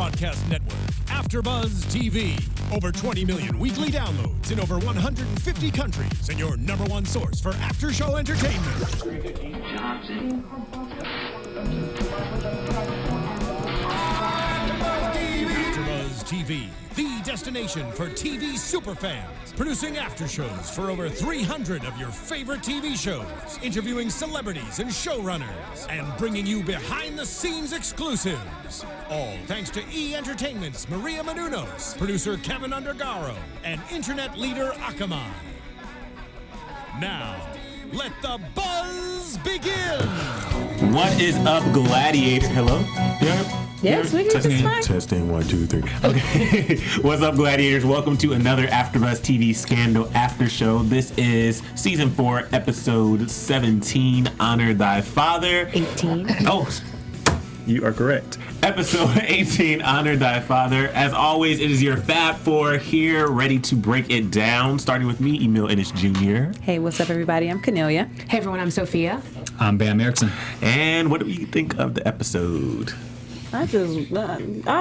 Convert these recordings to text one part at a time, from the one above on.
broadcast network, AFTERBUZZ TV. Over 20 million weekly downloads in over 150 countries, and your number one source for after-show entertainment. AFTERBUZZ TV, the destination for TV superfans. Producing aftershows for over 300 of your favorite TV shows, interviewing celebrities and showrunners, and bringing you behind-the-scenes exclusives. All thanks to E! Entertainment's Maria Menounos, producer Kevin Undergaro, and internet leader Akamai. Now, let the buzz begin! What is up, Gladiator? Hello? Yeah. Yes, we can Testing 1, 2, 3. Okay. What's up, Gladiators? Welcome to another AFTERBUZZ TV Scandal after show. This is season 4, episode 17. Honor Thy Father. 18. Oh, you are correct. Episode 18, Honor Thy Father. As always, it is your Fab Four here, ready to break it down. Starting with me, Emile Ennis Jr. Hey, what's up, everybody? I'm Kennelia. Hey, everyone. I'm Sofia. I'm Bamm Ericsen. And what do you think of the episode? I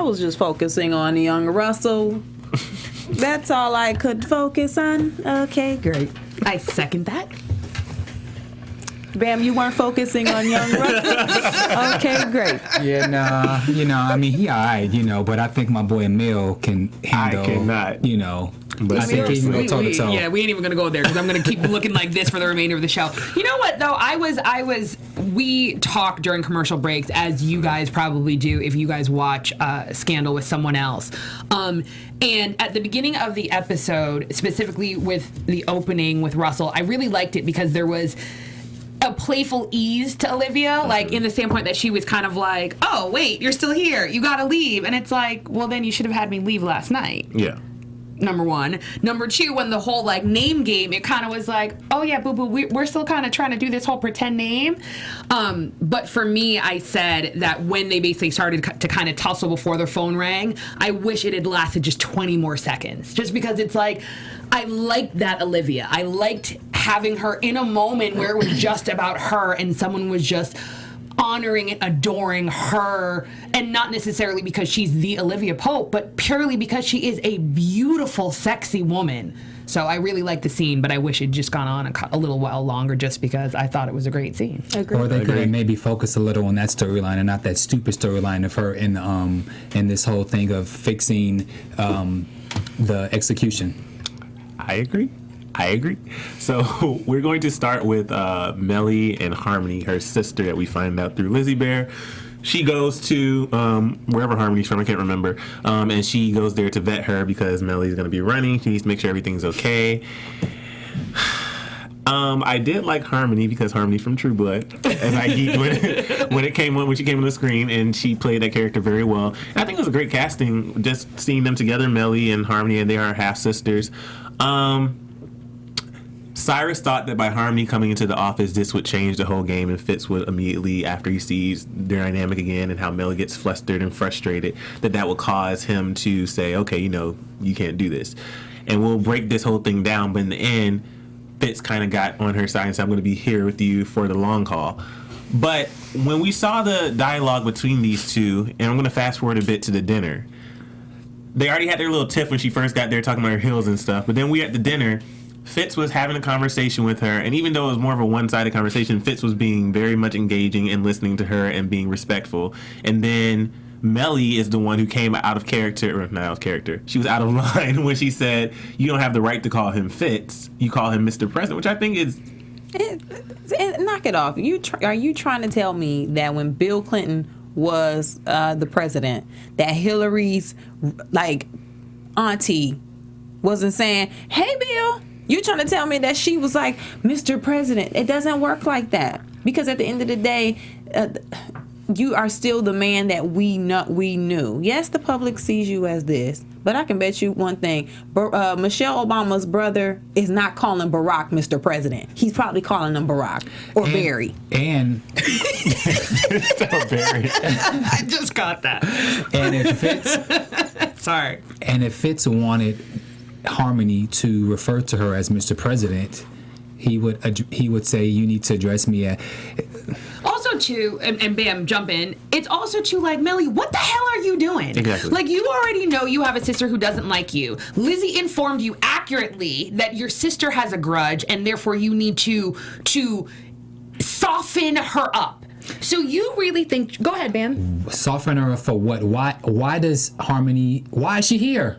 was just focusing on young Russell. That's all I could focus on. Okay, great. I second that. Bam, you weren't focusing on young Russell? Okay, great. Yeah, nah, I mean, he all right, but I think my boy Emile can handle, I cannot. But I think he can go toe to toe. Yeah, we ain't even gonna go there because I'm gonna keep looking like this for the remainder of the show. You know what though? We talk during commercial breaks, as you guys probably do if you guys watch Scandal with someone else. And at the beginning of the episode, specifically with the opening with Russell, I really liked it because there was a playful ease to Olivia, like in the standpoint that she was kind of like, oh, wait, you're still here. You gotta leave. And it's like, well, then you should have had me leave last night. Yeah. Number one. Number two, when the whole name game, it kind of was like, oh yeah, boo boo, we're still kind of trying to do this whole pretend name. But for me, I said that when they basically started to kind of tussle before their phone rang, I wish it had lasted just 20 more seconds. Just because it's like, I liked that Olivia. I liked having her in a moment where it was just about her and someone was just honoring and adoring her, and not necessarily because she's the Olivia Pope, but purely because she is a beautiful, sexy woman. So I really like the scene, but I wish it'd just gone on a little while longer just because I thought it was a great scene. Or they could have maybe focused a little on that storyline and not that stupid storyline of her in this whole thing of fixing the execution. I agree. So we're going to start with Mellie and Harmony, her sister that we find out through Lizzie Bear. She goes to wherever Harmony's from, I can't remember, and she goes there to vet her because Mellie's going to be running. She needs to make sure everything's okay. I did like Harmony because Harmony from True Blood, and I geeked when she came on the screen, and she played that character very well. And I think it was a great casting, just seeing them together, Mellie and Harmony, and they are half sisters. Cyrus thought that by Harmony coming into the office, this would change the whole game, and Fitz would immediately, after he sees their dynamic again and how Mellie gets flustered and frustrated, that would cause him to say, okay, you can't do this. And we'll break this whole thing down, but in the end, Fitz kind of got on her side and said, I'm going to be here with you for the long haul. But when we saw the dialogue between these two, and I'm going to fast forward a bit to the dinner, they already had their little tiff when she first got there talking about her heels and stuff, but then we at the dinner, Fitz was having a conversation with her, and even though it was more of a one-sided conversation, Fitz was being very much engaging and listening to her and being respectful. And then Mellie is the one who came out of character, or not out of character, she was out of line when she said, you don't have the right to call him Fitz, you call him Mr. President, which I think is... Knock it off. Are you trying to tell me that when Bill Clinton was the president, that Hillary's, auntie wasn't saying, hey, Bill... You trying to tell me that she was like, Mr. President? It doesn't work like that. Because at the end of the day, you are still the man that we knew. Yes, the public sees you as this. But I can bet you one thing. Michelle Obama's brother is not calling Barack Mr. President. He's probably calling him Barack or Barry. And Barry. I just got that. And if Fitz... Sorry. And if Fitz wanted Harmony to refer to her as Mr. President, he would say, you need to address me at... Also, also too, and Bam, jump in. It's also too like, Mellie, what the hell are you doing? Exactly. Like, you already know you have a sister who doesn't like you. Lizzie informed you accurately that your sister has a grudge, and therefore you need to soften her up. So you really think? Go ahead, Bam. Soften her for what? Why does Harmony? Why is she here?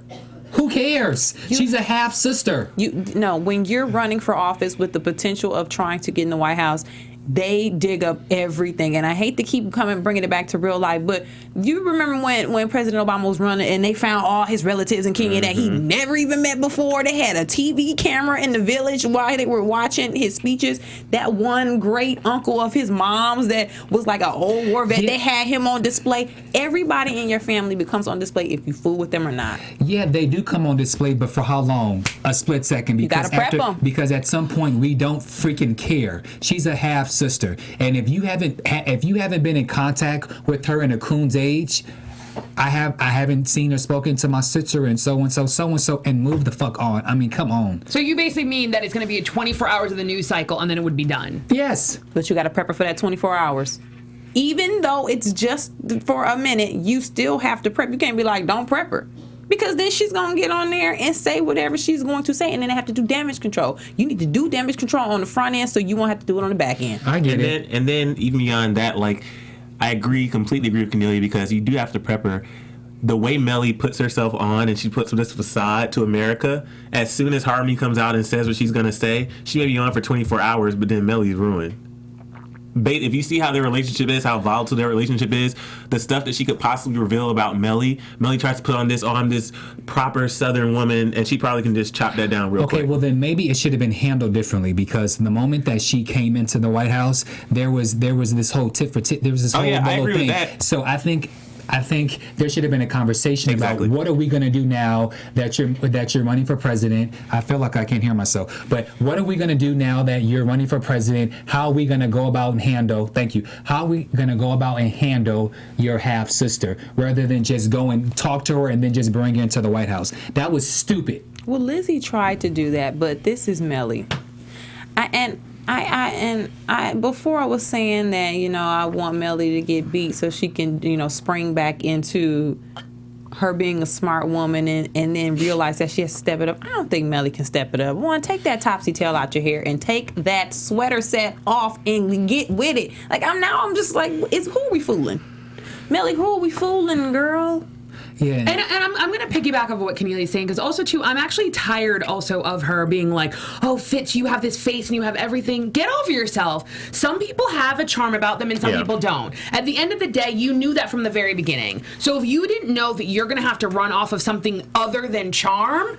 Who cares? She's a half sister. When you're running for office with the potential of trying to get in the White House, they dig up everything. And I hate to keep bringing it back to real life, but you remember when President Obama was running and they found all his relatives in Kenya that he never even met before? They had a TV camera in the village while they were watching his speeches. That one great uncle of his mom's that was like an old war vet, they had him on display. Everybody in your family becomes on display if you fool with them or not. Yeah, they do come on display, but for how long? A split second. Because you gotta prep them. Because at some point we don't freaking care. She's a half sister, and if you haven't been in contact with her in a coon's age, I haven't seen or spoken to my sister and so and so and move the fuck on. I mean, come on. So you basically mean that it's going to be 24 hours of the news cycle and then it would be done? Yes, but you got to prep her for that 24 hours. Even though it's just for a minute, you still have to prep. You can't be like, don't prep her. Because then she's going to get on there and say whatever she's going to say, and then they have to do damage control. You need to do damage control on the front end so you won't have to do it on the back end. I get it. And then even beyond that, like, I completely agree with Kennelia, because you do have to prep her. The way Mellie puts herself on and she puts this facade to America, as soon as Harmony comes out and says what she's going to say, she may be on for 24 hours, but then Mellie's ruined. If you see how their relationship is, how volatile their relationship is, the stuff that she could possibly reveal about Mellie tries to put on this proper Southern woman, and she probably can just chop that down real quick. Okay, well then maybe it should have been handled differently, because the moment that she came into the White House, there was this whole tit for tit. There was this whole I agree thing. with that. So I think there should have been a conversation about what are we going to do now that you're running for president. I feel like I can't hear myself. But what are we going to do now that you're running for president? How are we going to go about and handle? Thank you. How are we going to go about and handle your half sister, rather than just go and talk to her and then just bring her into the White House? That was stupid. Well, Lizzie tried to do that, but this is Mellie. Before I was saying that, I want Mellie to get beat so she can, spring back into her being a smart woman and then realize that she has to step it up. I don't think Mellie can step it up. One, take that topsy tail out your hair and take that sweater set off and get with it. Like, I'm just like, who are we fooling? Mellie, who are we fooling, girl? Yeah. And I'm going to piggyback off of what Kennelia's saying, because also, too, I'm actually tired also of her being like, oh, Fitz, you have this face and you have everything. Get over yourself. Some people have a charm about them and some people don't. At the end of the day, you knew that from the very beginning. So if you didn't know that you're going to have to run off of something other than charm,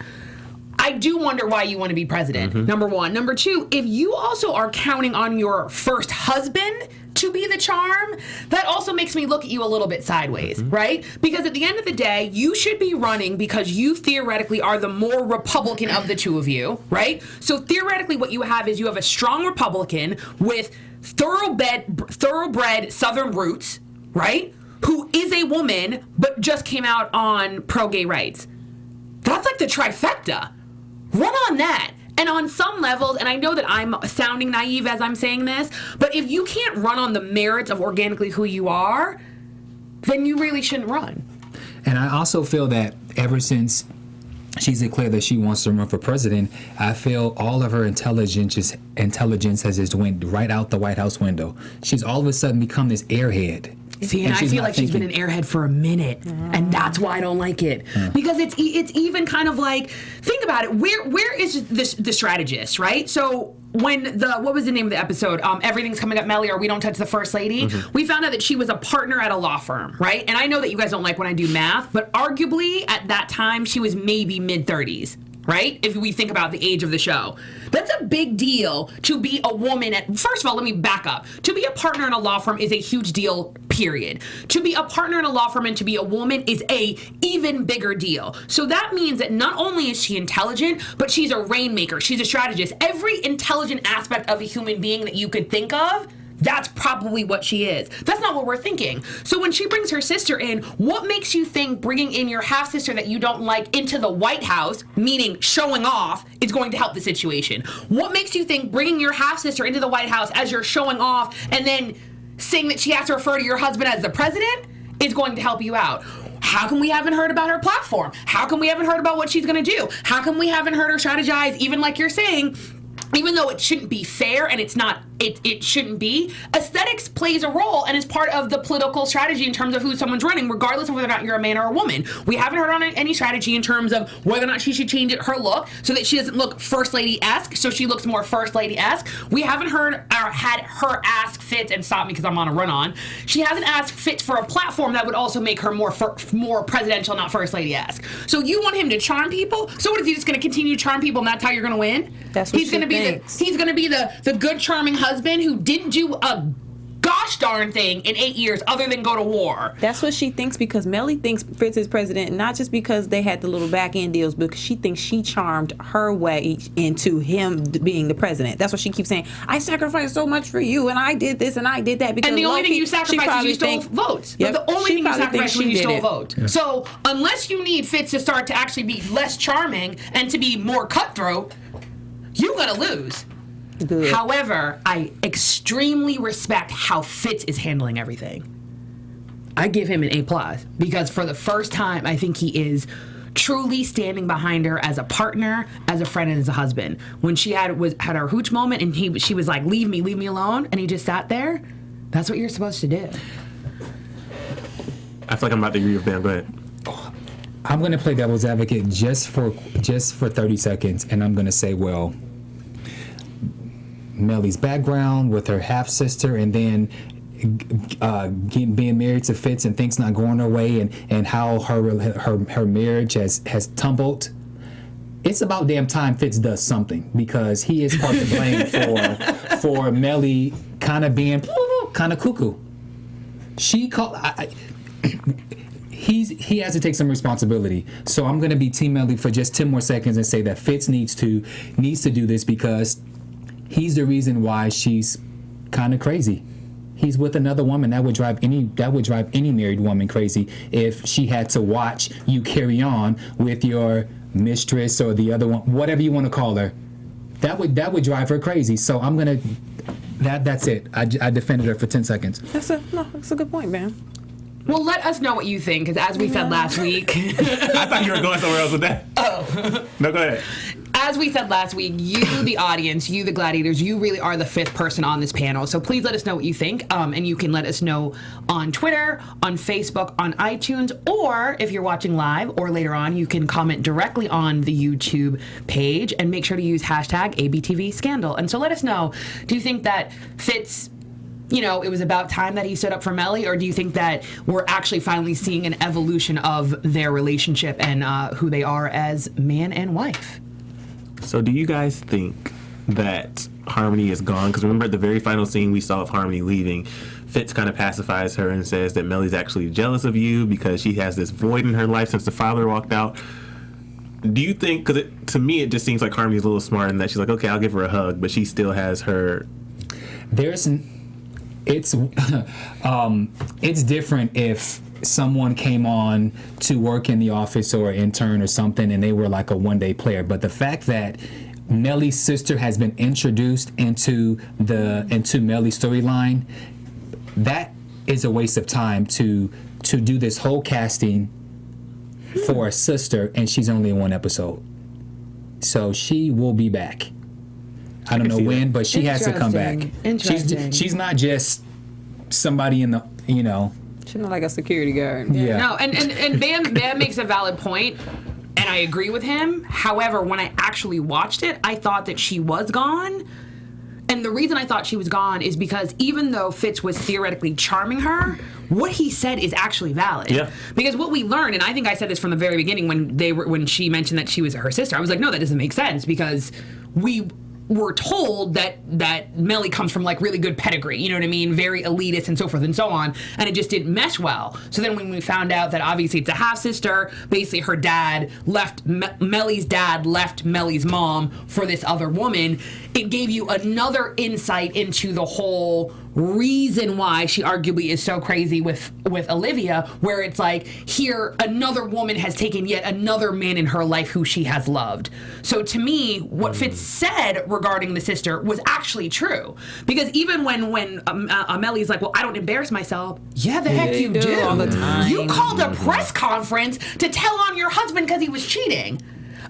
I do wonder why you want to be president, number one. Number two, if you also are counting on your first husband to be the charm, that also makes me look at you a little bit sideways, right? Because at the end of the day, you should be running because you theoretically are the more Republican of the two of you, right? So theoretically what you have is you have a strong Republican with thoroughbred Southern roots, right? Who is a woman, but just came out on pro-gay rights. That's like the trifecta. Run on that. And on some levels, and I know that I'm sounding naive as I'm saying this, but if you can't run on the merits of organically who you are, then you really shouldn't run. And I also feel that ever since she's declared that she wants to run for president, I feel all of her intelligence has just went right out the White House window. She's all of a sudden become this airhead. See, and I feel like she's been an airhead for a minute, and that's why I don't like it. Because it's even kind of like, think about it. Where is the strategist, right? So when what was the name of the episode? Everything's Coming Up, Mellie, or We Don't Touch the First Lady. We found out that she was a partner at a law firm, right? And I know that you guys don't like when I do math, but arguably at that time she was maybe mid-30s. Right? If we think about the age of the show. That's a big deal to be a woman first of all, let me back up. To be a partner in a law firm is a huge deal, period. To be a partner in a law firm and to be a woman is a even bigger deal. So that means that not only is she intelligent, but she's a rainmaker. She's a strategist. Every intelligent aspect of a human being that you could think of, that's probably what she is. That's not what we're thinking. So when she brings her sister in, what makes you think bringing in your half-sister that you don't like into the White House, meaning showing off, is going to help the situation? What makes you think bringing your half-sister into the White House as you're showing off and then saying that she has to refer to your husband as the president is going to help you out. How come we haven't heard about her platform? How come we haven't heard about what she's going to do? How come we haven't heard her strategize, even like you're saying, even though it shouldn't be fair and it's not, it shouldn't be, aesthetics plays a role and is part of the political strategy in terms of who someone's running, regardless of whether or not you're a man or a woman. We haven't heard on any strategy in terms of whether or not she should change her look so that she doesn't look First Lady-esque, so she looks more First Lady-esque. We haven't heard or had her ask Fitz, and stop me because I'm on a run-on, she hasn't asked Fitz for a platform that would also make her more presidential, not First Lady-esque. So you want him to charm people? So what, is he just going to continue to charm people and that's how you're going to win? That's what he's going to be the good charming husband who didn't do a gosh darn thing in 8 years other than go to war. That's what she thinks, because Mellie thinks Fitz is president, not just because they had the little back end deals, but because she thinks she charmed her way into him being the president. That's what she keeps saying. I sacrificed so much for you, and I did this and I did that. Because and the only thing you sacrificed is you stole votes. Yep, the only thing you sacrificed was you stole votes. Yeah. So unless you need Fitz to start to actually be less charming and to be more cutthroat, you're going to lose. Good. However, I extremely respect how Fitz is handling everything. I give him an A+, because for the first time, I think he is truly standing behind her as a partner, as a friend, and as a husband. When she had her hooch moment and she was like, leave me alone, and he just sat there, that's what you're supposed to do. I feel like I'm about to agree with Bamm. Go ahead. I'm going to play devil's advocate just for 30 seconds, and I'm going to say, well, Mellie's background with her half sister, and then being married to Fitz and things not going her way, and how her marriage has tumbled. It's about damn time Fitz does something, because he is part to blame for Mellie kind of being kind of cuckoo. He has to take some responsibility. So I'm going to be Team Mellie for just 10 more seconds and say that Fitz needs to do this, because he's the reason why she's kind of crazy. He's with another woman. That would drive any married woman crazy if she had to watch you carry on with your mistress or the other one, whatever you want to call her. That would drive her crazy. So I'm gonna. That's it. I defended her for 10 seconds. That's a good point, man. Well, let us know what you think, because as we said last week... I thought you were going somewhere else with that. Oh. No, go ahead. As we said last week, you, the audience, you, the gladiators, you really are the fifth person on this panel. So please let us know what you think. And you can let us know on Twitter, on Facebook, on iTunes, or if you're watching live or later on, you can comment directly on the YouTube page, and make sure to use hashtag ABTV Scandal. And so let us know, do you think that Fitz, it was about time that he stood up for Mellie, or do you think that we're actually finally seeing an evolution of their relationship and who they are as man and wife? So do you guys think that Harmony is gone? Because remember, at the very final scene we saw of Harmony leaving, Fitz kind of pacifies her and says that Mellie's actually jealous of you because she has this void in her life since the father walked out. Do you think, because to me it just seems like Harmony's a little smart in that she's like, okay, I'll give her a hug, but she still has her... It's different if someone came on to work in the office or intern or something and they were like a one-day player. But the fact that Mellie's sister has been introduced into Mellie's storyline, that is a waste of time to do this whole casting for a sister, and she's only in one episode. So she will be back. I don't know when, but she has to come back. She's not just somebody in the, She's not like a security guard. Yeah. No, and Bamm makes a valid point, and I agree with him. However, when I actually watched it, I thought that she was gone. And the reason I thought she was gone is because even though Fitz was theoretically charming her, what he said is actually valid. Yeah. Because what we learned, and I think I said this from the very beginning when she mentioned that she was her sister, I was like, no, that doesn't make sense, because we were told that Mellie comes from like really good pedigree, you know what I mean? Very elitist and so forth and so on. And it just didn't mesh well. So then when we found out that obviously it's a half sister, basically her dad left, Mellie's dad left Mellie's mom for this other woman, it gave you another insight into the whole reason why she arguably is so crazy with Olivia, where it's like, here another woman has taken yet another man in her life who she has loved. So to me, what Fitz said regarding the sister was actually true, because even when Mellie's like, well, I don't embarrass myself. Yeah, the heck you do. All the time. You called a press conference to tell on your husband because he was cheating.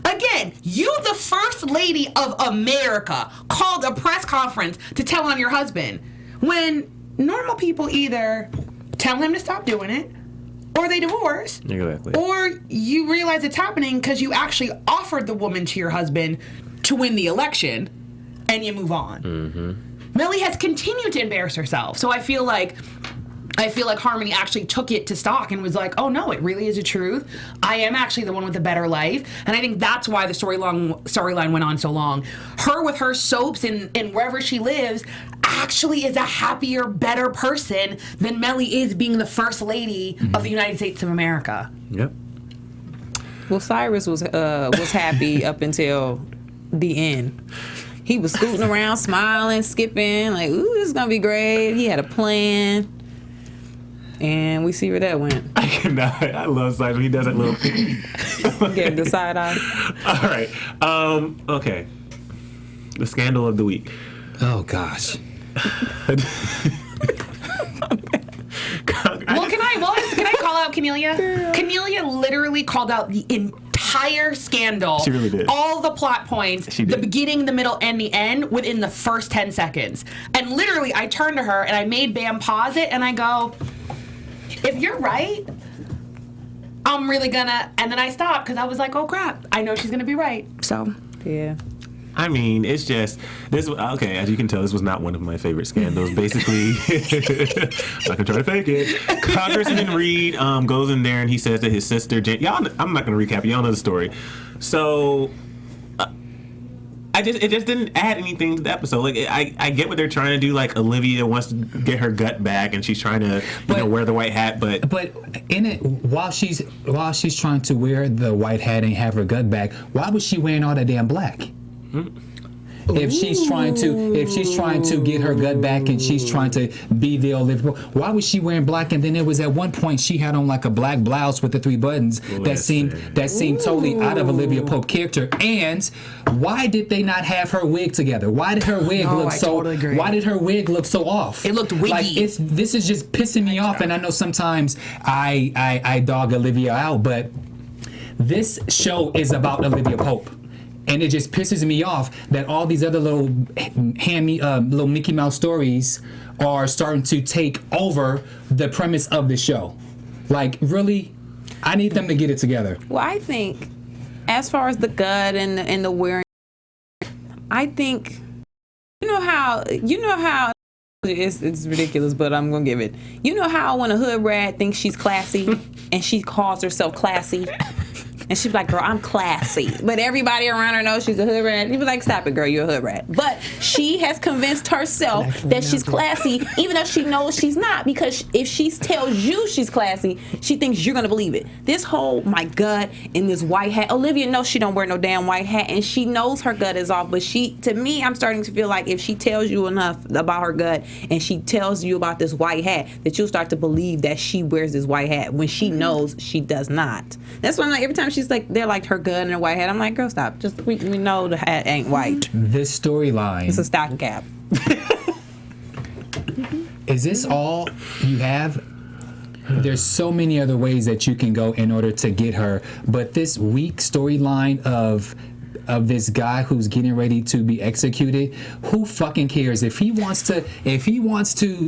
Again, you, the first lady of America, called a press conference to tell on your husband, when normal people either tell him to stop doing it, or they divorce, Exactly. or you realize it's happening because you actually offered the woman to your husband to win the election, and you move on. Mm-hmm. Mellie has continued to embarrass herself, so I feel like Harmony actually took it to stock and was like, oh no, it really is the truth. I am actually the one with a better life. And I think that's why the storyline went on so long. Her with her soaps and wherever she lives actually is a happier, better person than Mellie is being the first lady of the United States of America. Yep. Well, Cyrus was happy up until the end. He was scooting around, smiling, skipping, like, ooh, this is gonna be great. He had a plan. And we see where that went. I cannot. I love Cyrus when he does that little Get the side eye. All right. Okay. The scandal of the week. Oh gosh. Well, can I call out Kennelia? Kennelia literally called out the entire scandal. She really did. All the plot points, She the did. beginning, the middle, and the end within the first 10 seconds. And literally, I turned to her and I made Bamm pause it and I go, if you're right, I'm really gonna, and then I stopped because I was like, oh crap, I know she's gonna be right. So, Yeah. I mean, it's just this. Okay, as you can tell, this was not one of my favorite scandals. Basically, I'm not gonna try to fake it. Congressman Reed goes in there and he says that his sister, y'all, I'm not gonna recap. Y'all know the story. So, it just didn't add anything to the episode. Like, I get what they're trying to do. Like, Olivia wants to get her gut back and she's trying to wear the white hat, but in it, while she's trying to wear the white hat and have her gut back, why was she wearing all that damn black? If she's trying to get her gut back and she's trying to be the Olivia, why was she wearing black? And then it was at one point she had on like a black blouse with the 3 buttons that seemed totally out of Olivia Pope character. And why did they not have her wig together? Why did her wig look so? Totally agree. Why did her wig look so off? It looked wiggy. Like this is just pissing me off. And I know sometimes I dog Olivia out, but this show is about Olivia Pope. And it just pisses me off that all these other little little Mickey Mouse stories are starting to take over the premise of the show. Like, really, I need them to get it together. Well, I think, as far as the gut and the wearing, I think, you know how it's ridiculous, but I'm gonna give it. You know how when a hood rat thinks she's classy and she calls herself classy. And she'd be like, girl, I'm classy. But everybody around her knows she's a hood rat. He'd be like, stop it, girl, you're a hood rat. But she has convinced herself that she's classy, even though she knows she's not. Because if she tells you she's classy, she thinks you're going to believe it. This whole, my gut in this white hat. Olivia knows she don't wear no damn white hat. And she knows her gut is off. But to me, I'm starting to feel like if she tells you enough about her gut and she tells you about this white hat, that you'll start to believe that she wears this white hat when she knows she does not. That's why I'm like, every time she's like, they're like her gun and her white hat. I'm like, girl, stop. Just we know the hat ain't white. This storyline. It's a stocking cap. Is this all you have? There's so many other ways that you can go in order to get her, but this weak storyline of this guy who's getting ready to be executed, who fucking cares? If he wants to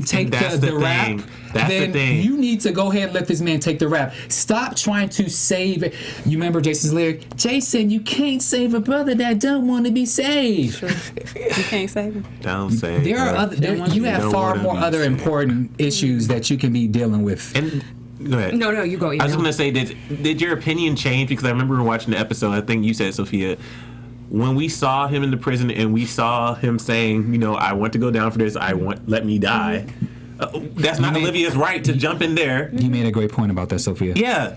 take the rap, then you need to go ahead and let this man take the rap. Stop trying to save it. You remember Jason's lyric? Jason, you can't save a brother that don't want to be saved. Sure. You can't save him. Don't say. There are you have far more other important issues that you can be dealing with. And go ahead. No, you go. I was going to say, did your opinion change? Because I remember watching the episode, I think you said, Sophia, when we saw him in the prison and we saw him saying, I want to go down for this, let me die. That's not Olivia's right to jump in there. You made a great point about that, Sophia. Yeah.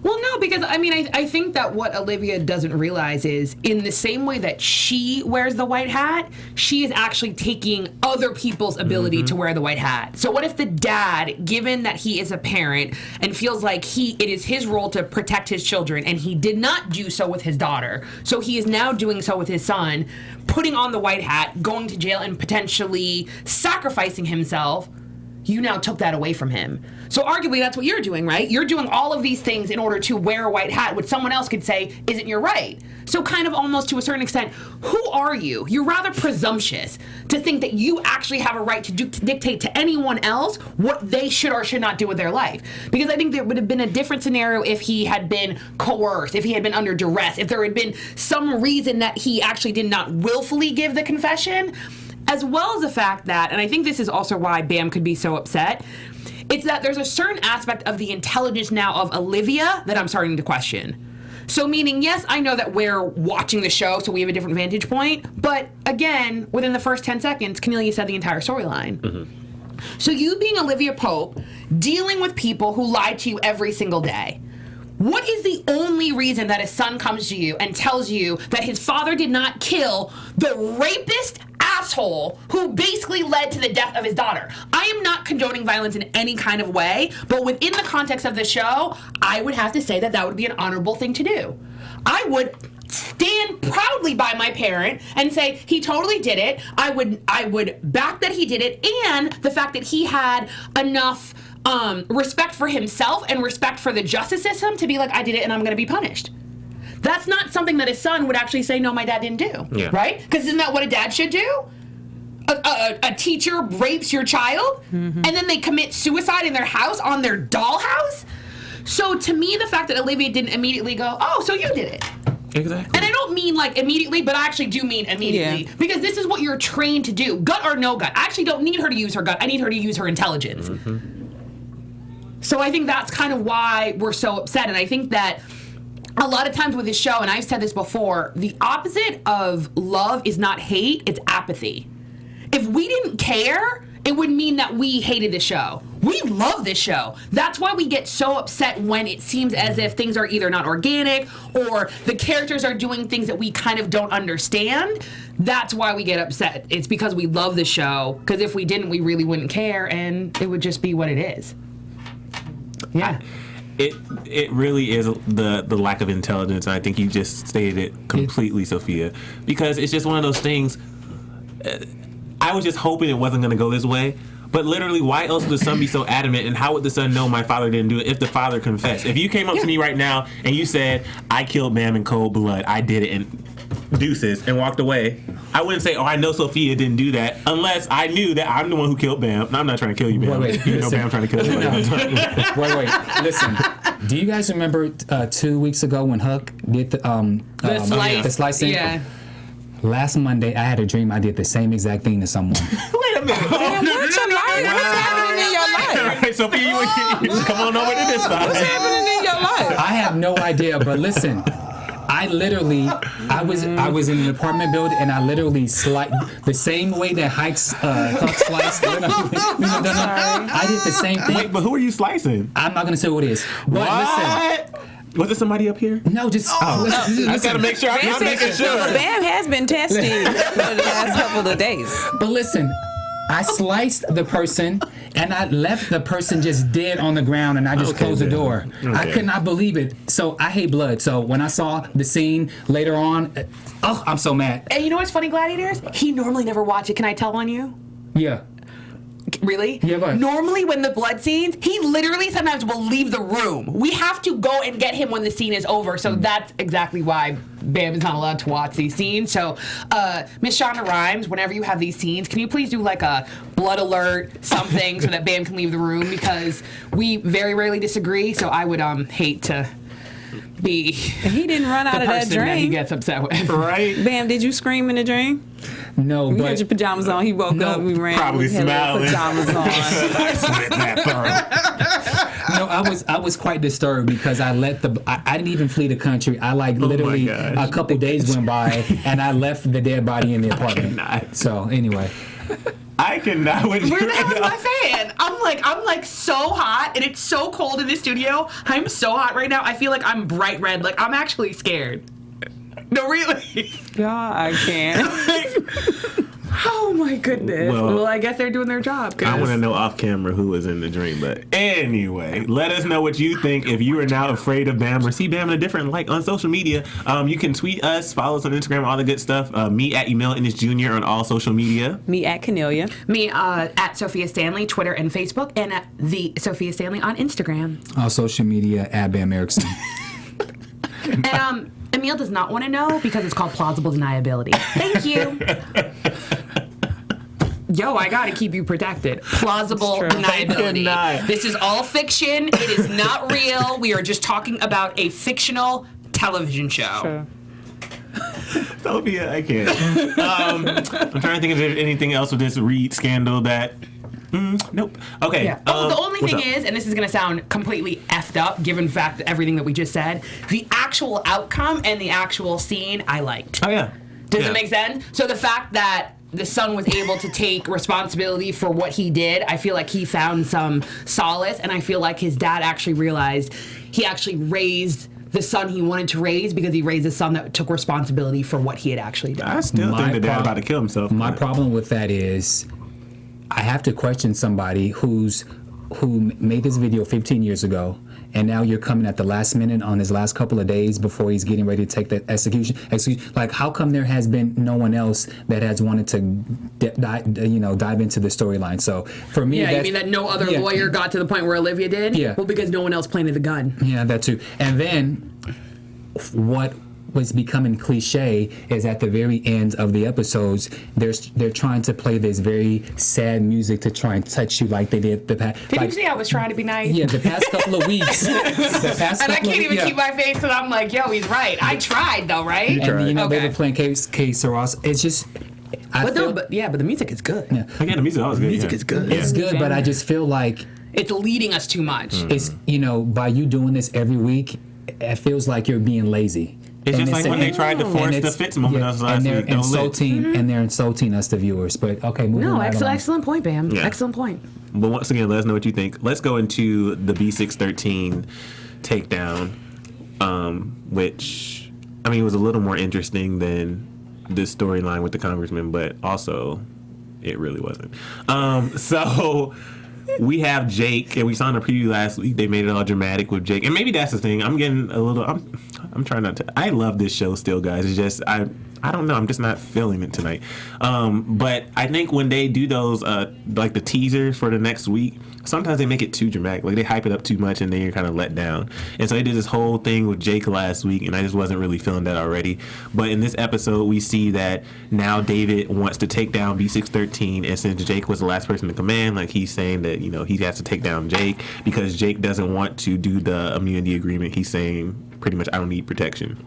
Well, no, because I think that what Olivia doesn't realize is in the same way that she wears the white hat, she is actually taking other people's ability to wear the white hat. So what if the dad, given that he is a parent and feels like it is his role to protect his children, and he did not do so with his daughter, so he is now doing so with his son, putting on the white hat, going to jail, and potentially sacrificing himself, you now took that away from him. So arguably that's what you're doing, right? You're doing all of these things in order to wear a white hat, which someone else could say isn't your right. So kind of almost to a certain extent, who are you? You're rather presumptuous to think that you actually have a right to dictate to anyone else what they should or should not do with their life. Because I think there would have been a different scenario if he had been coerced, if he had been under duress, if there had been some reason that he actually did not willfully give the confession, as well as the fact that, and I think this is also why Bamm could be so upset, it's that there's a certain aspect of the intelligence now of Olivia that I'm starting to question. So meaning, yes, I know that we're watching the show, so we have a different vantage point, but again, within the first 10 seconds, Kennelia said the entire storyline. So you being Olivia Pope, dealing with people who lie to you every single day, what is the only reason that a son comes to you and tells you that his father did not kill the rapist asshole who basically led to the death of his daughter? I am not condoning violence in any kind of way, but within the context of the show, I would have to say that that would be an honorable thing to do. I would stand proudly by my parent and say he totally did it. I would back that he did it, and the fact that he had enough respect for himself and respect for the justice system to be like, I did it and I'm going to be punished. That's not something that his son would actually say, no, my dad didn't do, right? Because isn't that what a dad should do? A teacher rapes your child, and then they commit suicide in their house, on their dollhouse? So to me, the fact that Olivia didn't immediately go, oh, so you did it. Exactly. And I don't mean like immediately, but I actually do mean immediately. Yeah. Because this is what you're trained to do. Gut or no gut. I actually don't need her to use her gut. I need her to use her intelligence. So I think that's kind of why we're so upset. And I think that a lot of times with this show, and I've said this before, the opposite of love is not hate, it's apathy. If we didn't care, it would mean that we hated the show. We love this show. That's why we get so upset when it seems as if things are either not organic or the characters are doing things that we kind of don't understand. That's why we get upset. It's because we love the show. Because if we didn't, we really wouldn't care, and it would just be what it is. Yeah. It really is the lack of intelligence. I think you just stated it completely, Sofia, because it's just one of those things. I was just hoping it wasn't going to go this way, but literally, why else would the son be so adamant, and how would the son know my father didn't do it if the father confessed? If you came up to me right now and you said, I killed Bamm in cold blood, I did it, and deuces, and walked away, I wouldn't say, oh, I know Sofia didn't do that, unless I knew that I'm the one who killed Bamm. No, I'm not trying to kill you, Bamm. Wait, you know Bamm trying to kill you. Wait, listen. Do you guys remember 2 weeks ago when Huck did the slicing? Yeah. Last Monday, I had a dream I did the same exact thing to someone. Wait a minute. What's happening in your life? All right, Sophia, you come on over to this side. What's happening in your life? I have no idea, but listen. I was in an apartment building, and I literally sliced the same way that Huck sliced. I did the same thing. Wait, but who are you slicing? I'm not gonna say who it is. But listen. Was it somebody up here? No, just. I just gotta make sure. I'm making sure. Bamm has been tested for the last couple of days. But listen, I sliced the person, and I left the person just dead on the ground, and I just closed the door. Okay. I could not believe it. So I hate blood. So when I saw the scene later on, I'm so mad. And you know what's funny, Gladiators? He normally never watch it. Can I tell on you? Yeah. Really? Yeah, go ahead. Normally when the blood scenes, he literally sometimes will leave the room. We have to go and get him when the scene is over. So that's exactly why Bamm is not allowed to watch these scenes. So Miss Shonda Rhimes, whenever you have these scenes, can you please do like a blood alert, something, so that Bamm can leave the room? Because we very rarely disagree. So I would hate to be he didn't run out of that dream that he gets upset with. Right? Bamm, did you scream in the dream? No, you but had your pajamas on. He woke up. We ran. Probably we had smiling. Pajamas on. No, I was quite disturbed because I didn't even flee the country. I literally a couple days went by and I left the dead body in the apartment. So anyway. I cannot with you. Where the right hell is now. my fan? I'm like so hot, and it's so cold in the studio. I'm so hot right now. I feel like I'm bright red. Like I'm actually scared. No, really. God, I can't. Oh my goodness. Well, Well, I guess they're doing their job. I want to know off camera who was in the dream, but anyway, let us know what you think. If you are now afraid of Bamm or see Bamm in a different light on social media, you can tweet us, follow us on Instagram, all the good stuff. Me at Emile Ennis Jr. on all social media. Me at Kennelia. Me at Sofia Stanley, Twitter and Facebook, and at the Sofia Stanley on Instagram. On social media at Bamm Ericsen. And Emile does not want to know because it's called plausible deniability. Thank you. Yo, I gotta keep you protected. Plausible deniability. This is all fiction. It is not real. We are just talking about a fictional television show. Sure. Sophia, I can't. I'm trying to think if there's anything else with this Reed scandal that. Nope. Okay. Yeah. The only thing is, and this is going to sound completely effed up given the fact that everything that we just said, the actual outcome and the actual scene I liked. Oh, yeah. Does it make sense? So the fact that the son was able to take responsibility for what he did, I feel like he found some solace, and I feel like his dad actually realized he actually raised the son he wanted to raise because he raised a son that took responsibility for what he had actually done. I still think the dad about to kill himself. My problem with that is I have to question somebody who made this video 15 years ago, and now you're coming at the last minute on his last couple of days before he's getting ready to take the execution. Like, how come there has been no one else that has wanted to dive into the storyline? So for me, you mean that no other lawyer got to the point where Olivia did? Yeah. Well, because no one else planted the gun. Yeah, that too. And then what was becoming cliche is at the very end of the episodes, they're trying to play this very sad music to try and touch you like they did the past. Did you see I was trying to be nice? Yeah, the past couple of weeks. And I can't even keep my face because I'm like, yo, he's right. I tried though, right? And they were playing K Ross. It's just. But the music is good. Yeah. Again, the music always good. Music is good. It's good, but I just feel like it's leading us too much. It's by you doing this every week, it feels like you're being lazy. It's just like when they tried to force the Fitz moment us last week. And they're insulting us, the viewers. But okay, moving right along. Excellent point, Bamm. Yeah. Excellent point. But once again, let us know what you think. Let's go into the B613 takedown, which, I mean, was a little more interesting than this storyline with the congressman, but also it really wasn't. So we have Jake, and we saw in the preview last week, they made it all dramatic with Jake. And maybe that's the thing. I'm trying not to. I love this show still, guys. It's just, I don't know. I'm just not feeling it tonight. But I think when they do those, like the teasers for the next week, sometimes they make it too dramatic. Like they hype it up too much and then you're kind of let down. And so they did this whole thing with Jake last week, and I just wasn't really feeling that already. But in this episode, we see that now David wants to take down B613, and since Jake was the last person to command, like he's saying that, he has to take down Jake because Jake doesn't want to do the immunity agreement. He's saying pretty much, I don't need protection.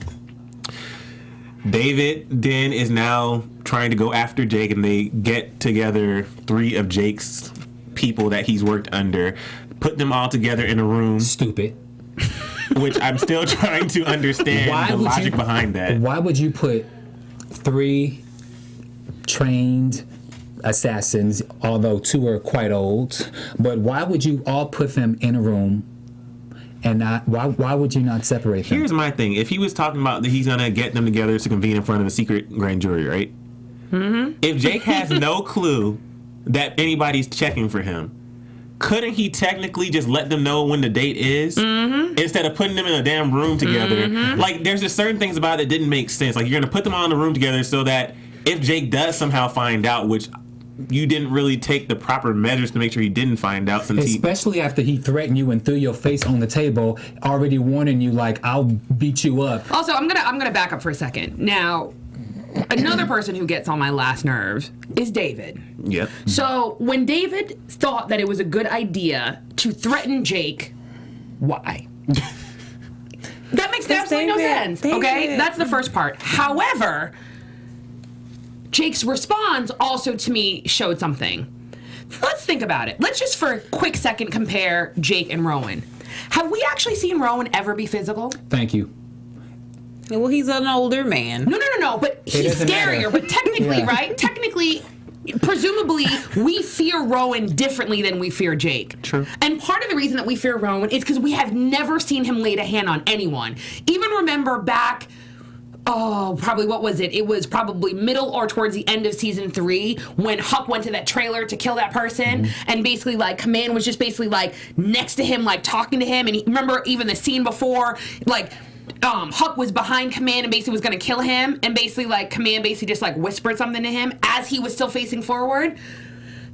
David then is now trying to go after Jake, and they get together 3 of Jake's people that he's worked under, put them all together in a room. Stupid. Which I'm still trying to understand the logic behind that. Why would you put 3 trained assassins, although 2 are quite old, but why would you all put them in a room? And why would you not separate them? Here's my thing. If he was talking about that he's going to get them together to convene in front of a secret grand jury, right? Mm-hmm. If Jake has no clue that anybody's checking for him, couldn't he technically just let them know when the date is instead of putting them in a damn room together? Like, there's just certain things about it that didn't make sense. Like, you're going to put them all in a room together so that if Jake does somehow find out, which you didn't really take the proper measures to make sure he didn't find out, since especially after he threatened you and threw your face on the table, already warning you like, I'll beat you up. Also, I'm gonna back up for a second. Now, another person who gets on my last nerves is David. Yep. So when David thought that it was a good idea to threaten Jake, why? That makes absolutely no sense. Okay, that's the first part. However, Jake's response also to me showed something. Let's think about it. Let's just for a quick second compare Jake and Rowan. Have we actually seen Rowan ever be physical? Thank you. Well, he's an older man. No. But he's scarier. But technically, right? Technically, presumably, we fear Rowan differently than we fear Jake. True. And part of the reason that we fear Rowan is because we have never seen him laid a hand on anyone. Even remember back... Oh, probably, what was it? It was probably middle or towards the end of season 3 when Huck went to that trailer to kill that person, and basically, like, Command was just basically, like, next to him, like, talking to him, and remember even the scene before, like, Huck was behind Command and basically was going to kill him, and basically, like, Command basically just, like, whispered something to him as he was still facing forward.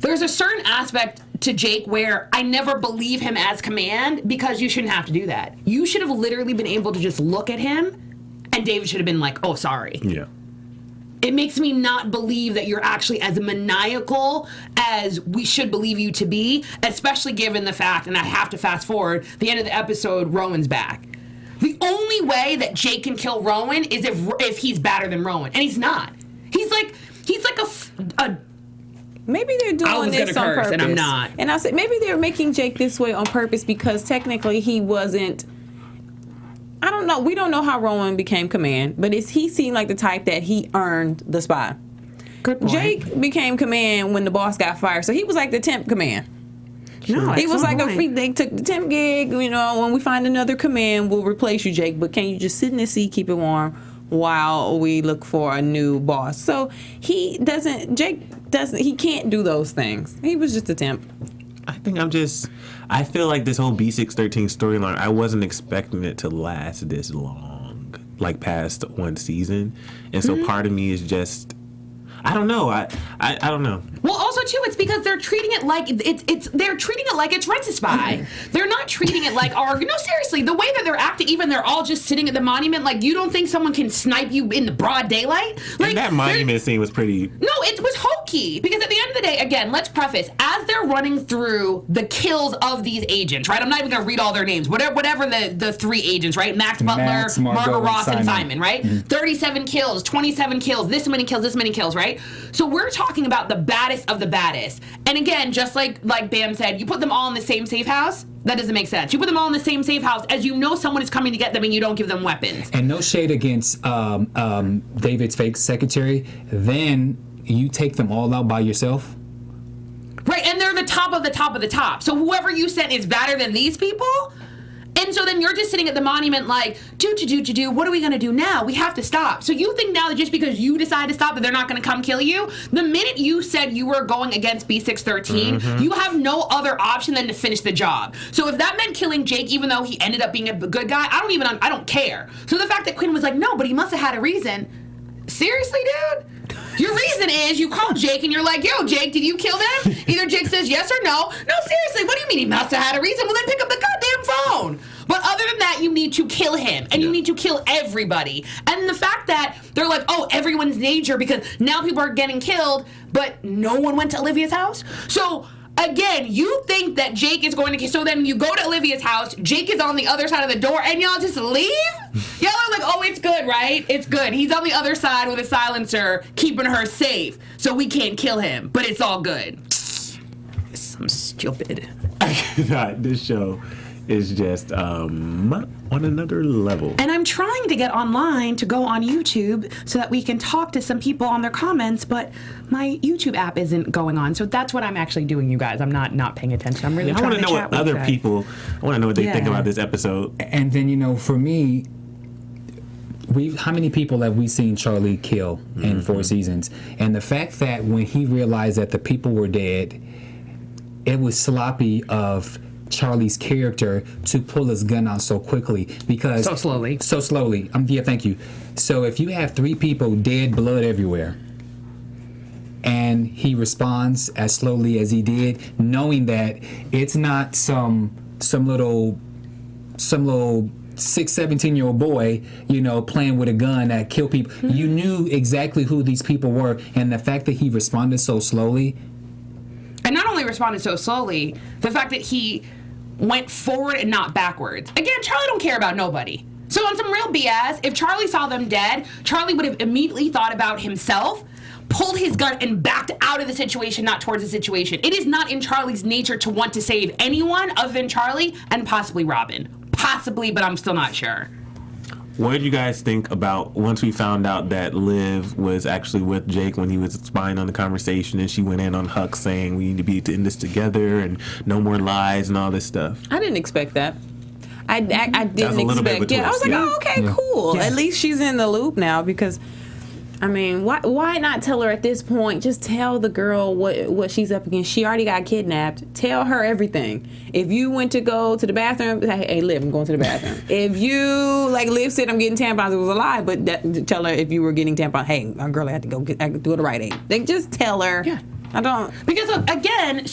There's a certain aspect to Jake where I never believe him as Command because you shouldn't have to do that. You should have literally been able to just look at him, and David should have been like, oh, sorry. Yeah. It makes me not believe that you're actually as maniacal as we should believe you to be, especially given the fact, and I have to fast forward, the end of the episode, Rowan's back. The only way that Jake can kill Rowan is if he's badder than Rowan, and he's not. He's like a Maybe they're doing this on purpose. And I'm not. And I said maybe they're making Jake this way on purpose because technically he wasn't. I don't know. We don't know how Rowan became Command, but he seemed like the type that he earned the spot. Good point. Jake became Command when the boss got fired, so he was like the temp Command. No, he was like they took the temp gig. You know, when we find another Command, we'll replace you, Jake. But can you just sit in the seat, keep it warm, while we look for a new boss? So Jake doesn't. He can't do those things. He was just a temp. I feel like this whole B613 storyline, I wasn't expecting it to last this long, like past one season. And so part of me is just, I don't know. I don't know. Well, also too, it's because they're treating it like they're treating it like it's Rent a Spy. They're not treating it like no, seriously, the way that they're acting, even they're all just sitting at the monument, like you don't think someone can snipe you in the broad daylight? Like and that monument scene was pretty. No, it was hokey because at the end of the day, again, let's preface, as they're running through the kills of these agents, right? I'm not even gonna read all their names. Whatever the 3 agents, right? Max Butler, Margot Ross, and Simon, right? 37 kills, 27 kills, this many kills, right? So we're talking about the baddest of the baddest. And again, just like Bamm said, you put them all in the same safe house, that doesn't make sense. You put them all in the same safe house as you know someone is coming to get them and you don't give them weapons. And no shade against David's fake secretary, then you take them all out by yourself. Right, and they're the top of the top of the top. So whoever you sent is badder than these people? And so then you're just sitting at the monument like, what are we going to do now? We have to stop. So you think now that just because you decide to stop that they're not going to come kill you? The minute you said you were going against B613, you have no other option than to finish the job. So if that meant killing Jake, even though he ended up being a good guy, I don't care. So the fact that Quinn was like, no, but he must have had a reason. Seriously, dude? Your reason is you called Jake and you're like, yo, Jake, did you kill them? Either Jake says yes or no. No, seriously, what do you mean he must have had a reason? Well, then pick up the goddamn phone. But other than that, you need to kill him. And you need to kill everybody. And the fact that they're like, oh, everyone's in danger because now people are getting killed, but no one went to Olivia's house? So again, you think that Jake is going to... So then you go to Olivia's house, Jake is on the other side of the door, and y'all just leave? Y'all are like, oh, it's good, right? It's good. He's on the other side with a silencer, keeping her safe, so we can't kill him. But it's all good. I'm stupid. This show is just on another level. And I'm trying to get online to go on YouTube so that we can talk to some people on their comments, but my YouTube app isn't going on. So that's what I'm actually doing, you guys. I'm not paying attention. I'm really trying to chat with you guys. I want to know what they think about this episode. And then, for me, how many people have we seen Charlie kill in 4 seasons? And the fact that when he realized that the people were dead, it was sloppy of Charlie's character to pull his gun out so quickly because so slowly. Thank you. So if you have 3 people dead, blood everywhere, and he responds as slowly as he did, knowing that it's not some little 17-year-old boy, playing with a gun that killed people. You knew exactly who these people were, and the fact that he responded so slowly. And not only responded so slowly, the fact that he went forward and not backwards. Again, Charlie don't care about nobody. So on some real BS, if Charlie saw them dead, Charlie would have immediately thought about himself, pulled his gun, and backed out of the situation, not towards the situation. It is not in Charlie's nature to want to save anyone other than Charlie and possibly Robin. Possibly, but I'm still not sure. What did you guys think about once we found out that Liv was actually with Jake when he was spying on the conversation, and she went in on Huck saying we need to be in this together and no more lies and all this stuff? I didn't expect that. I didn't expect. Yeah, I was like, oh, okay, cool. Yeah. At least she's in the loop now because, I mean, why not tell her at this point? Just tell the girl what she's up against. She already got kidnapped. Tell her everything. If you went to go to the bathroom, hey, Liv, I'm going to the bathroom. If you, like Liv said, I'm getting tampons, it was a lie, but tell her if you were getting tampons, hey, girl, I had to go do the right aid. Like, just tell her. Yeah. I don't. Because again,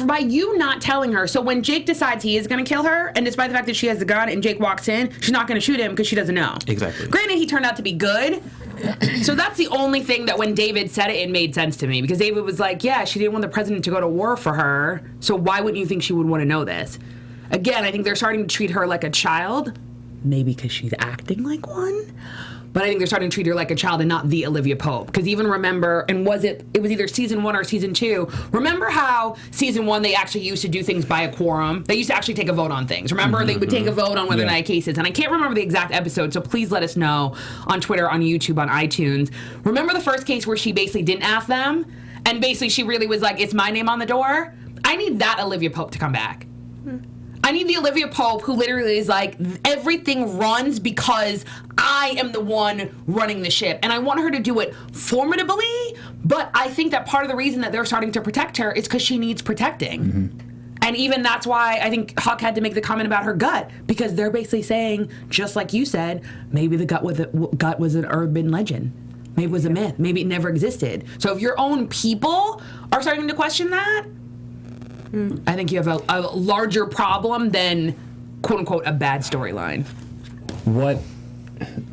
by you not telling her, so when Jake decides he is going to kill her, and despite the fact that she has the gun and Jake walks in, she's not going to shoot him because she doesn't know. Exactly. Granted, he turned out to be good. So that's the only thing that when David said it made sense to me, because David was like, yeah, she didn't want the president to go to war for her, so why wouldn't you think she would want to know this? Again, I think they're starting to treat her like a child, maybe because she's acting like one. But I think they're starting to treat her like a child and not the Olivia Pope. Because even remember, and it was either season 1 or season 2. Remember how season 1 they actually used to do things by a quorum? They used to actually take a vote on things. Remember, they would take a vote on whether or not a case is. And I can't remember the exact episode, so please let us know on Twitter, on YouTube, on iTunes. Remember the first case where she basically didn't ask them? And basically she really was like, it's my name on the door? I need that Olivia Pope to come back. I need the Olivia Pope who literally is like, everything runs because I am the one running the ship. And I want her to do it formidably, but I think that part of the reason that they're starting to protect her is because she needs protecting. Mm-hmm. And even that's why I think Huck had to make the comment about her gut, because they're basically saying, just like you said, maybe the gut was an urban legend. Maybe it was a myth. Maybe it never existed. So if your own people are starting to question that, I think you have a larger problem than, quote unquote, a bad storyline.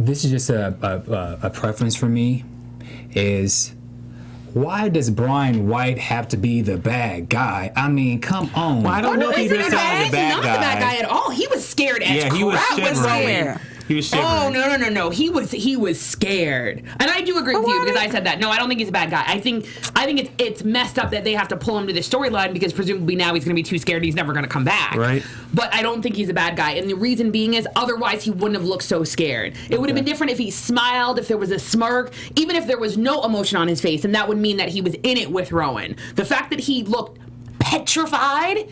This is just a preference for me, is why does Brian White have to be the bad guy? I mean, come on. Well, I don't know if he was the bad guy. Not the bad guy at all. He was scared as crap. He was scared. He was shivering. Oh, no. He was scared. And I do agree with you because I said that. No, I don't think he's a bad guy. I think it's messed up that they have to pull him to this storyline because presumably now he's going to be too scared and he's never going to come back. Right. But I don't think he's a bad guy. And the reason being is otherwise he wouldn't have looked so scared. It would have been different if he smiled, if there was a smirk, even if there was no emotion on his face, and that would mean that he was in it with Rowan. The fact that he looked petrified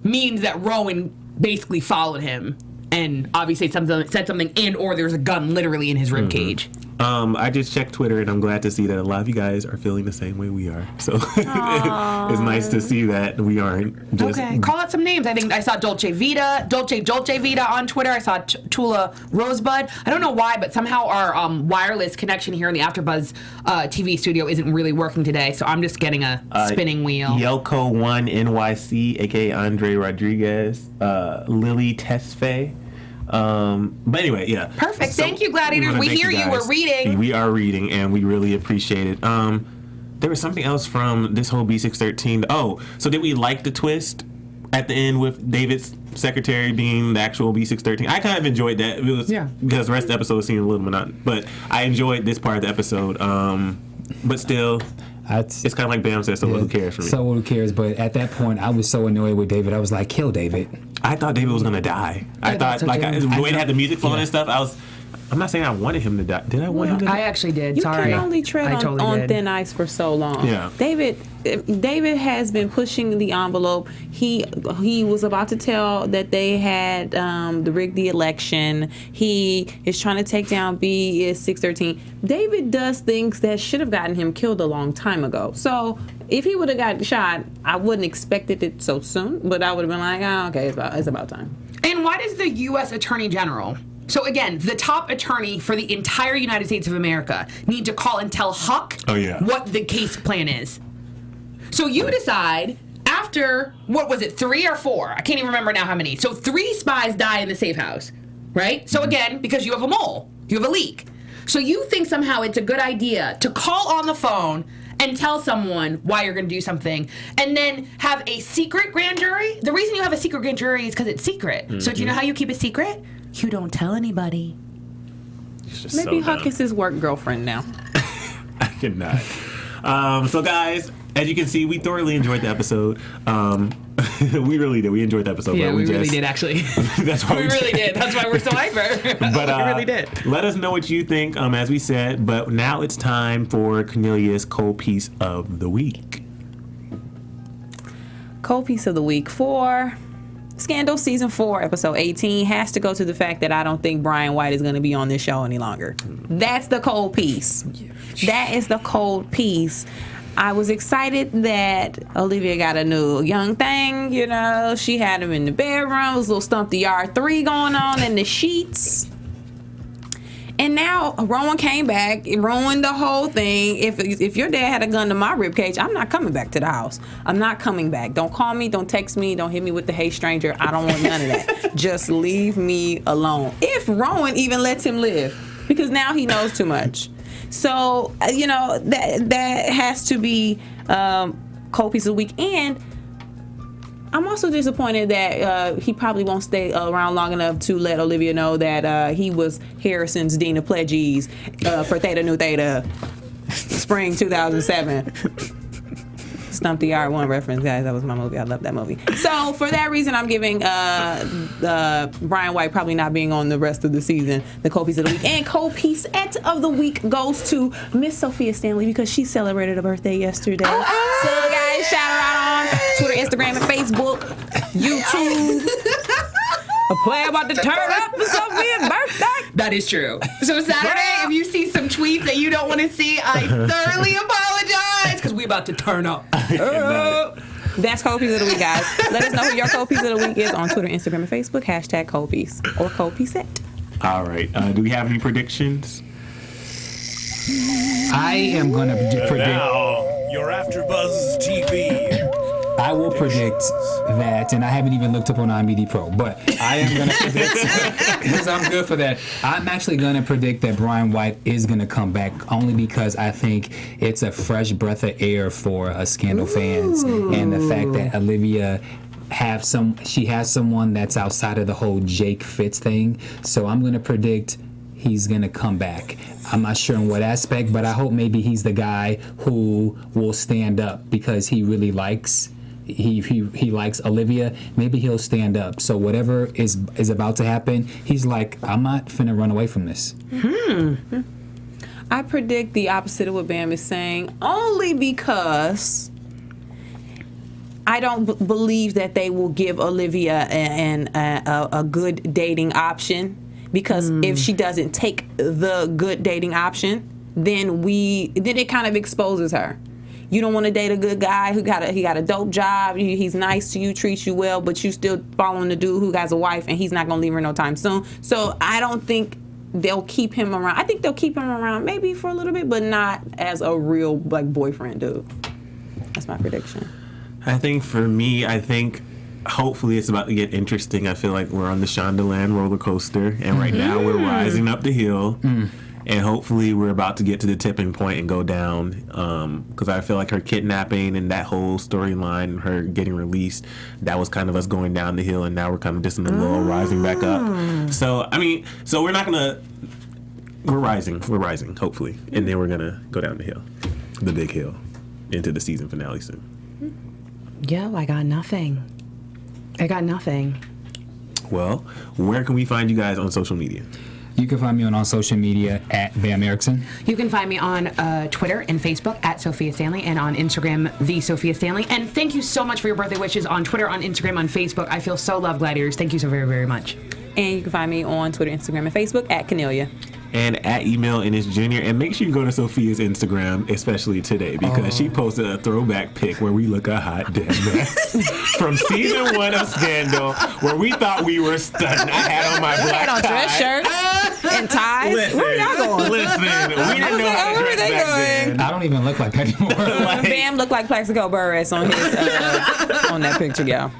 means that Rowan basically followed him. And obviously said something, and or there's a gun literally in his ribcage. I just checked Twitter, and I'm glad to see that a lot of you guys are feeling the same way we are. So it's nice to see that we aren't just... Okay, call out some names. I think I saw Dolce Vita on Twitter. I saw Tula Rosebud. I don't know why, but somehow our wireless connection here in the AfterBuzz TV studio isn't really working today, so I'm just getting a spinning wheel. Yelko1 NYC, a.k.a. Andre Rodriguez, Lily Tesfaye. But anyway, yeah. Perfect. So, thank you, Gladiators. We hear you. We're reading. We are reading, and we really appreciate it. There was something else from this whole B613. Oh, so did we like the twist at the end with David's secretary being the actual B613? I kind of enjoyed that. It was because the rest of the episode seemed a little monotonous, but I enjoyed this part of the episode. But still, it's kind of like Bamm said, so who cares for me? So who cares? But at that point, I was so annoyed with David. I was like, kill David. I thought David was going to die. I thought, the way it had the music flowing and stuff, I'm not saying I wanted him to die. Did I want him to die? I actually did. You Sorry. can only tread on thin ice for so long. Yeah. David has been pushing the envelope. He was about to tell that they had rigged the election. He is trying to take down B613. David does things that should have gotten him killed a long time ago. So if he would have gotten shot, I wouldn't expected it so soon. But I would have been like, oh, okay, it's about time. And why does the U.S. Attorney General, so again, the top attorney for the entire United States of America, need to call and tell Huck what the case plan is? So you decide after, what was it, 3 or 4? I can't even remember now how many. So 3 spies die in the safe house, right? So again, because you have a mole, you have a leak. So you think somehow it's a good idea to call on the phone and tell someone why you're going to do something, and then have a secret grand jury. The reason you have a secret grand jury is because it's secret. Mm-hmm. So do you know how you keep a secret? You don't tell anybody. Maybe Huck is his work girlfriend now. I cannot. So guys, as you can see, we thoroughly enjoyed the episode. We really did. We enjoyed the episode. Yeah, but we really did, actually. That's why we really did. That's why we're so hyper. But we really did. Let us know what you think, as we said. But now it's time for Kennelia's cold piece of the week. Cold piece of the week for Scandal Season 4, Episode 18 has to go to the fact that I don't think Brian White is going to be on this show any longer. That's the cold piece. That is the cold piece. I was excited that Olivia got a new young thing, you know. She had him in the bedroom. It was a little Stump the Yard 3 going on in the sheets. And now Rowan came back, it ruined the whole thing. If your dad had a gun to my ribcage, I'm not coming back to the house. I'm not coming back. Don't call me, don't text me, don't hit me with the hey stranger. I don't want none of that. Just leave me alone. If Rowan even lets him live, because now he knows too much. So, you know, that has to be cold piece of the week. And I'm also disappointed that he probably won't stay around long enough to let Olivia know that he was Harrison's Dean of Pledges for Theta Nu Theta, spring 2007. Stump the Yard 1 reference, guys. That was my movie. I love that movie. So for that reason, I'm giving Brian White probably not being on the rest of the season the cold piece of the week. And cold piece-ette of the week goes to Miss Sofia Stanley because she celebrated her birthday yesterday. So guys, shout her out on Twitter, Instagram, and Facebook, YouTube. A player about to turn up for Sophia's birthday. That is true. So Saturday, if you see some tweets that you don't want to see, I thoroughly apologize because we about to turn up. That's cold piece of the week, guys. Let us know who your cold piece of the week is on Twitter, Instagram, and Facebook. Hashtag cold piece or cold piece-ette. All right. Do we have any predictions? I am going to predict. Now, your AfterBuzz TV. I will predict that, and I haven't even looked up on IMDb Pro, but I am going to predict, because I'm good for that, I'm actually going to predict that Brian White is going to come back, only because I think it's a fresh breath of air for Scandal fans, and the fact that Olivia she has someone that's outside of the whole Jake Fitz thing, so I'm going to predict he's going to come back. I'm not sure in what aspect, but I hope maybe he's the guy who will stand up because he really likes he likes Olivia. Maybe he'll stand up. So whatever is about to happen, he's like, I'm not finna run away from this. I predict the opposite of what Bamm is saying, only because I don't believe that they will give Olivia a good dating option. Because if she doesn't take the good dating option, then it kind of exposes her. You don't want to date a good guy who got a dope job. He's nice to you, treats you well, but you still following the dude who has a wife and he's not gonna leave her no time soon. So I don't think they'll keep him around. I think they'll keep him around maybe for a little bit, but not as a real boyfriend dude. That's my prediction. I think for me, hopefully it's about to get interesting. I feel like we're on the Shondaland roller coaster, and right now we're rising up the hill. And hopefully we're about to get to the tipping point and go down, because I feel like her kidnapping and that whole storyline, her getting released, that was kind of us going down the hill, and now we're kind of just in the low, rising back up. So we're not gonna. We're rising, hopefully, and then we're gonna go down the hill, the big hill, into the season finale soon. Yo, I got nothing. Well, where can we find you guys on social media? You can find me on social media at Bamm Ericsen. You can find me on Twitter and Facebook at Sofia Stanley, and on Instagram, the Sofia Stanley. And thank you so much for your birthday wishes on Twitter, on Instagram, on Facebook. I feel so loved, Gladiators. Thank you so very, very much. And you can find me on Twitter, Instagram, and Facebook at Kennelia. And at Emile Ennis Jr. And make sure you go to Sophia's Instagram, especially today, because she posted a throwback pic where we look a hot damn mess from season 1 of Scandal, where we thought we were stunning. I had on my black tie. Dress shirts and ties. Listen, where y'all going? Listen, we didn't know how to dress back then. I don't even look like that anymore. Bamm looked like Plaxico Burress on his on that picture, y'all.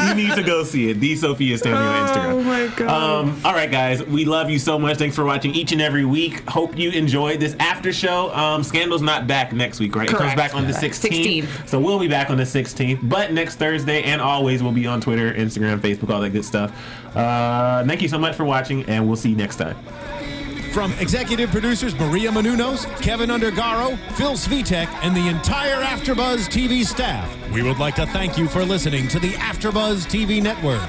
You need to go see it. The Sofia Stanley on Instagram. Oh my God. All right, guys. We love you so much. Thanks for watching each and every week. Hope you enjoyed this after show. Scandal's not back next week, right? Correct. It comes back on the 16th. So we'll be back on the 16th. But next Thursday and always we'll be on Twitter, Instagram, Facebook, all that good stuff. Thank you so much for watching, and we'll see you next time. From executive producers Maria Menounos, Kevin Undergaro, Phil Svitek, and the entire AfterBuzz TV staff, we would like to thank you for listening to the AfterBuzz TV network.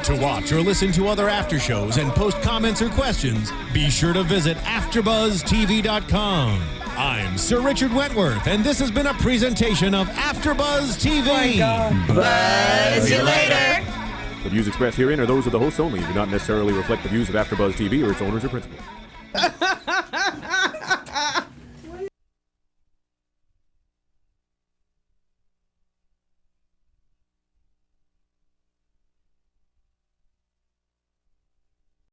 To watch or listen to other after shows and post comments or questions, be sure to visit AfterBuzzTV.com. I'm Sir Richard Wentworth, and this has been a presentation of AfterBuzz TV. Buzz you later. The views expressed herein are those of the hosts only and do not necessarily reflect the views of AfterBuzz TV or its owners or principals.